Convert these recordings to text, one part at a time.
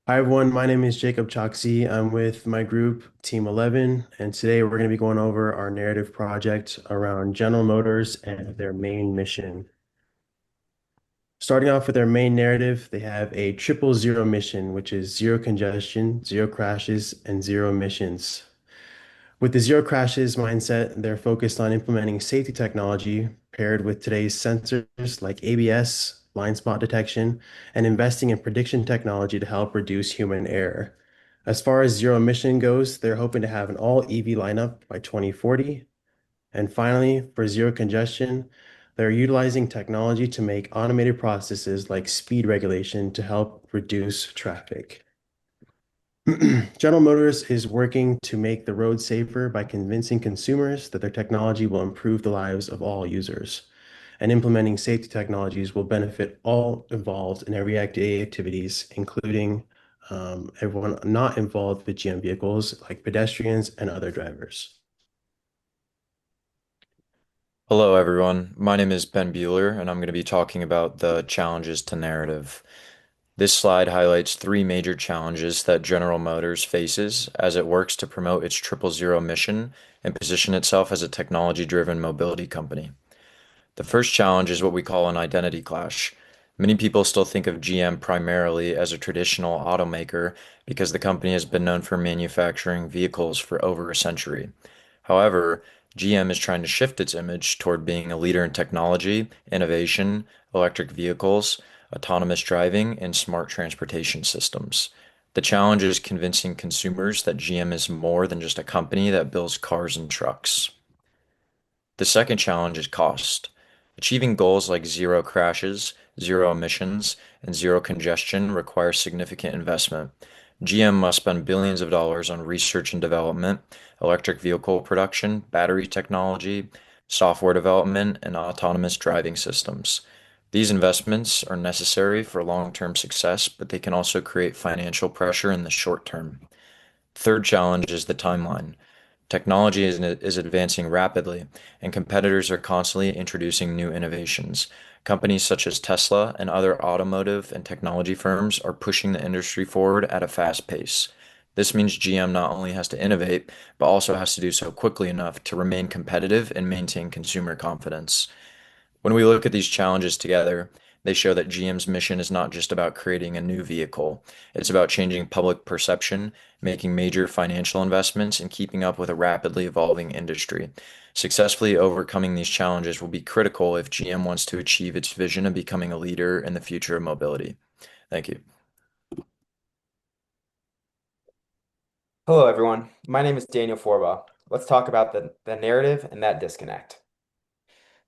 Hi everyone, my name is Jacob Choksi. I'm with my group, Team 11, and today we're going to be going over our narrative project around General Motors and their main mission. Starting off with their main narrative, they have a triple zero mission, which is zero congestion, zero crashes, and zero emissions. With the zero crashes mindset, they're focused on implementing safety technology paired with today's sensors like ABS, blind spot detection, and investing in prediction technology to help reduce human error. As far as zero emission goes, they're hoping to have an all EV lineup by 2040. And finally, for zero congestion, they're utilizing technology to make automated processes like speed regulation to help reduce traffic. General Motors is working to make the road safer by convincing consumers that their technology will improve the lives of all users. And implementing safety technologies will benefit all involved in everyday activities, including everyone not involved with GM vehicles, like pedestrians and other drivers. Hello, everyone. My name is Ben Bueller, and I'm going to be talking about the challenges to narrative. This slide highlights three major challenges that General Motors faces as it works to promote its triple zero mission and position itself as a technology-driven mobility company. The first challenge is what we call an identity clash. Many people still think of GM primarily as a traditional automaker because the company has been known for manufacturing vehicles for over a century. However, GM is trying to shift its image toward being a leader in technology, innovation, electric vehicles, autonomous driving, and smart transportation systems. The challenge is convincing consumers that GM is more than just a company that builds cars and trucks. The second challenge is cost. Achieving goals like zero crashes, zero emissions, and zero congestion requires significant investment. GM must spend billions of dollars on research and development, electric vehicle production, battery technology, software development, and autonomous driving systems. These investments are necessary for long-term success, but they can also create financial pressure in the short term. Third challenge is the timeline. Technology is advancing rapidly, and competitors are constantly introducing new innovations. Companies such as Tesla and other automotive and technology firms are pushing the industry forward at a fast pace. This means GM not only has to innovate, but also has to do so quickly enough to remain competitive and maintain consumer confidence. When we look at these challenges together, they show that GM's mission is not just about creating a new vehicle. It's about changing public perception, making major financial investments, and keeping up with a rapidly evolving industry. Successfully overcoming these challenges will be critical if GM wants to achieve its vision of becoming a leader in the future of mobility. Thank you. Hello, everyone. My name is Daniel Forbaugh. Let's talk about the narrative and that disconnect.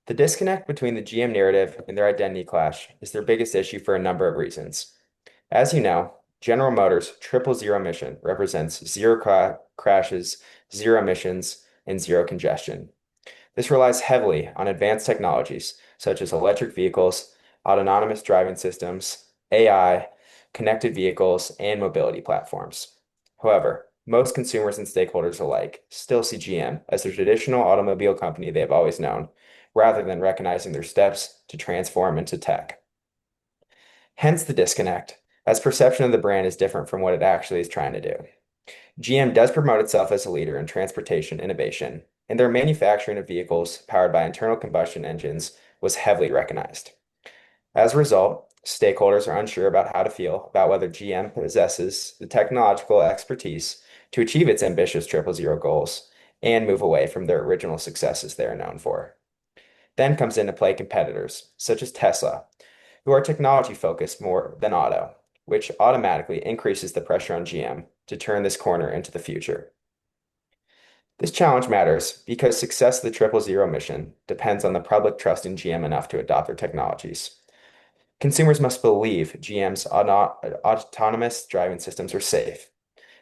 The disconnect between the GM narrative and their identity clash is their biggest issue for a number of reasons. As you know, General Motors' triple zero mission represents zero crashes, zero emissions, and zero congestion. This relies heavily on advanced technologies such as electric vehicles, autonomous driving systems, AI, connected vehicles, and mobility platforms. However, most consumers and stakeholders alike still see GM as the traditional automobile company they have always known, rather than recognizing their steps to transform into tech. Hence the disconnect, as perception of the brand is different from what it actually is trying to do. GM does promote itself as a leader in transportation innovation, and their manufacturing of vehicles powered by internal combustion engines was heavily recognized. As a result, stakeholders are unsure about how to feel about whether GM possesses the technological expertise to achieve its ambitious triple zero goals and move away from their original successes they are known for. Then comes into play competitors, such as Tesla, who are technology focused more than auto, which automatically increases the pressure on GM to turn this corner into the future. This challenge matters because success of the triple zero mission depends on the public trusting GM enough to adopt their technologies. Consumers must believe GM's autonomous driving systems are safe.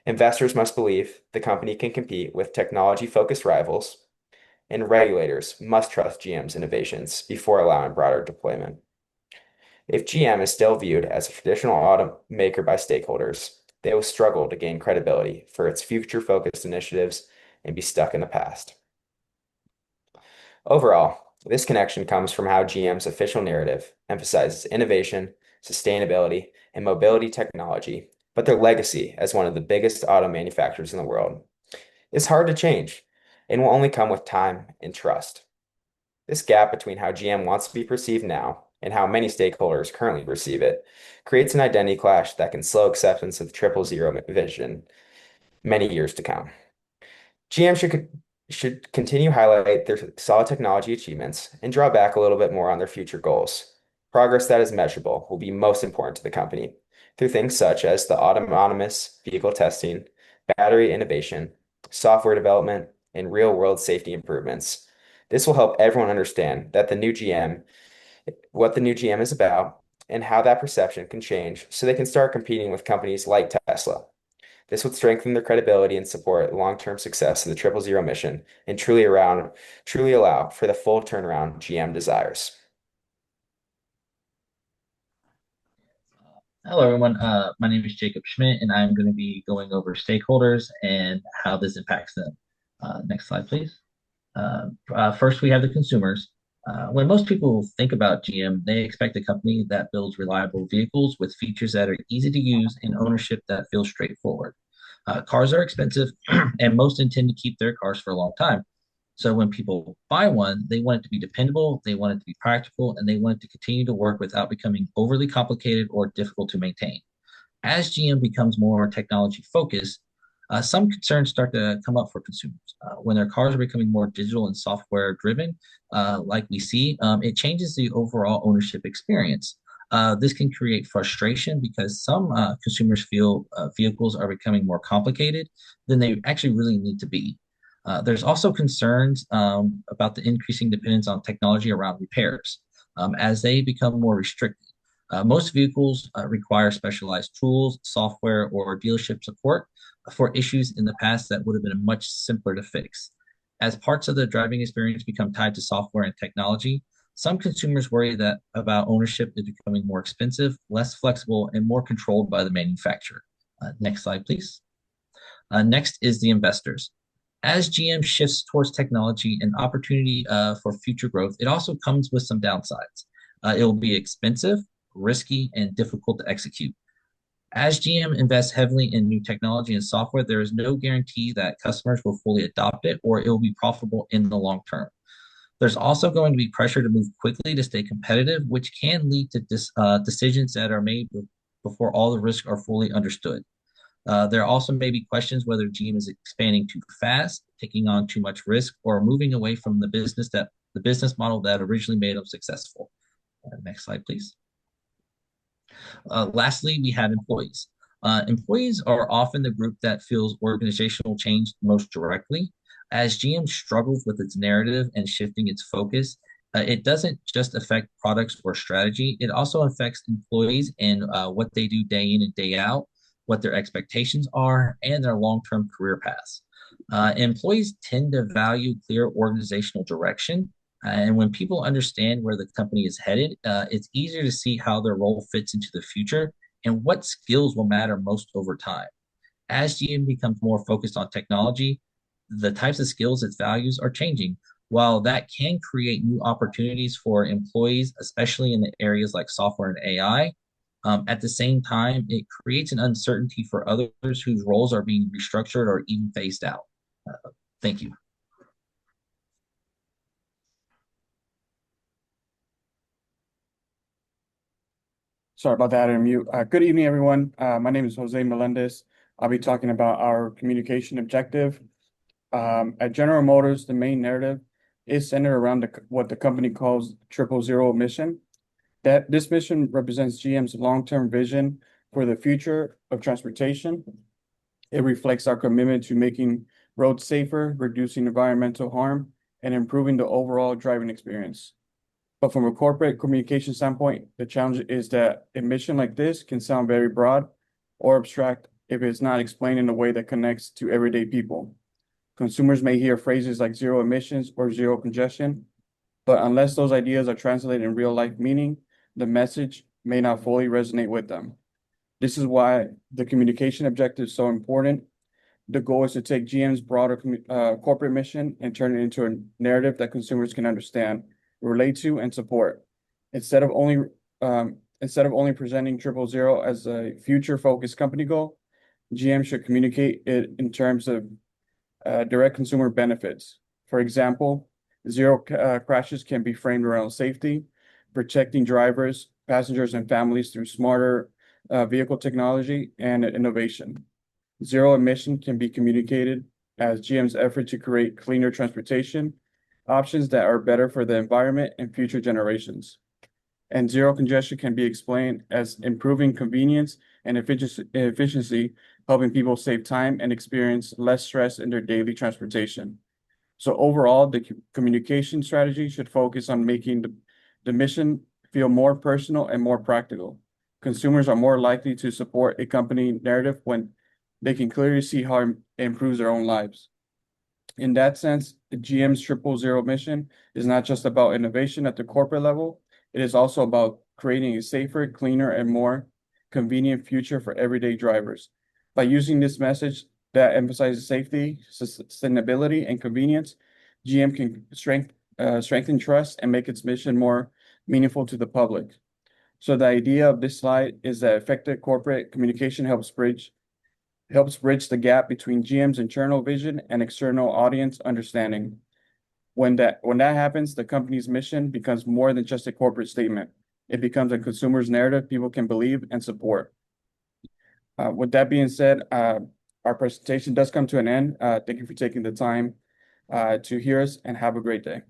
Investors must believe the company can compete with technology-focused rivals, and regulators must trust GM's innovations before allowing broader deployment. If GM is still viewed as a traditional automaker by stakeholders, they will struggle to gain credibility for its future-focused initiatives and be stuck in the past. Overall, this connection comes from how GM's official narrative emphasizes innovation, sustainability, and mobility technology but their legacy as one of the biggest auto manufacturers in the world is hard to change and will only come with time and trust. This gap between how GM wants to be perceived now and how many stakeholders currently perceive it creates an identity clash that can slow acceptance of the triple zero vision many years to come. GM should continue highlight their solid technology achievements and draw back a little bit more on their future goals. Progress that is measurable will be most important to the company through things such as the autonomous vehicle testing, battery innovation, software development, and real-world safety improvements. This will help everyone understand that what the new GM is about, and how that perception can change so they can start competing with companies like Tesla. This would strengthen their credibility and support long-term success of the Triple Zero mission and truly allow for the full turnaround GM desires. Hello, everyone. My name is Jacob Schmidt, and I'm going to be going over stakeholders and how this impacts them. Next slide, please. First, we have the consumers. When most people think about GM, they expect a company that builds reliable vehicles with features that are easy to use and ownership that feels straightforward. Cars are expensive, and most intend to keep their cars for a long time. So when people buy one, they want it to be dependable, they want it to be practical, and they want it to continue to work without becoming overly complicated or difficult to maintain. As GM becomes more technology focused, some concerns start to come up for consumers. When their cars are becoming more digital and software driven, like we see, it changes the overall ownership experience. This can create frustration because some consumers feel vehicles are becoming more complicated than they actually really need to be. There's also concerns about the increasing dependence on technology around repairs as they become more restricted. Most vehicles require specialized tools, software, or dealership support for issues in the past that would have been much simpler to fix. As parts of the driving experience become tied to software and technology, some consumers worry that about ownership is becoming more expensive, less flexible, and more controlled by the manufacturer. Next slide, please. Next is the investors. As GM shifts towards technology and opportunity for future growth, it also comes with some downsides. It will be expensive, risky, and difficult to execute. As GM invests heavily in new technology and software, there is no guarantee that customers will fully adopt it or it will be profitable in the long term. There's also going to be pressure to move quickly to stay competitive, which can lead to decisions that are made before all the risks are fully understood. There also may be questions whether GM is expanding too fast, taking on too much risk, or moving away from the business model that originally made them successful. Next slide, please. Lastly, we have employees. Employees are often the group that feels organizational change most directly. As GM struggles with its narrative and shifting its focus, it doesn't just affect products or strategy, it also affects employees and what they do day in and day out, what their expectations are, and their long-term career paths. Employees tend to value clear organizational direction, and when people understand where the company is headed, it's easier to see how their role fits into the future and what skills will matter most over time. As GM becomes more focused on technology, the types of skills it values are changing. While that can create new opportunities for employees, especially in the areas like software and AI, at the same time, it creates an uncertainty for others whose roles are being restructured or even phased out. Thank you. Sorry about that, I'm mute. Good evening, everyone. My name is Jose Melendez. I'll be talking about our communication objective. At General Motors, the main narrative is centered around what the company calls Triple Zero mission. That this mission represents GM's long-term vision for the future of transportation. It reflects our commitment to making roads safer, reducing environmental harm, and improving the overall driving experience. But from a corporate communication standpoint, the challenge is that a mission like this can sound very broad or abstract if it's not explained in a way that connects to everyday people. Consumers may hear phrases like zero emissions or zero congestion, but unless those ideas are translated in real life meaning, the message may not fully resonate with them. This is why the communication objective is so important. The goal is to take GM's broader corporate mission and turn it into a narrative that consumers can understand, relate to, and support. Instead of only instead of only presenting 000 as a future-focused company goal, GM should communicate it in terms of direct consumer benefits. For example, zero crashes can be framed around safety, protecting drivers, passengers, and families through smarter vehicle technology and innovation. Zero emission can be communicated as GM's effort to create cleaner transportation options that are better for the environment and future generations. And zero congestion can be explained as improving convenience and efficiency, helping people save time and experience less stress in their daily transportation. So overall, the communication strategy should focus on making the mission feel more personal and more practical. Consumers are more likely to support a company narrative when they can clearly see how it improves their own lives. In that sense, the GM's 000 mission is not just about innovation at the corporate level. It is also about creating a safer, cleaner, and more convenient future for everyday drivers. By using this message that emphasizes safety, sustainability, and convenience, GM can strengthen trust and make its mission more meaningful to the public. So the idea of this slide is that effective corporate communication helps bridge the gap between GM's internal vision and external audience understanding. When that happens, the company's mission becomes more than just a corporate statement. It becomes a consumer's narrative people can believe and support. With that being said, our presentation does come to an end. Thank you for taking the time to hear us, and have a great day.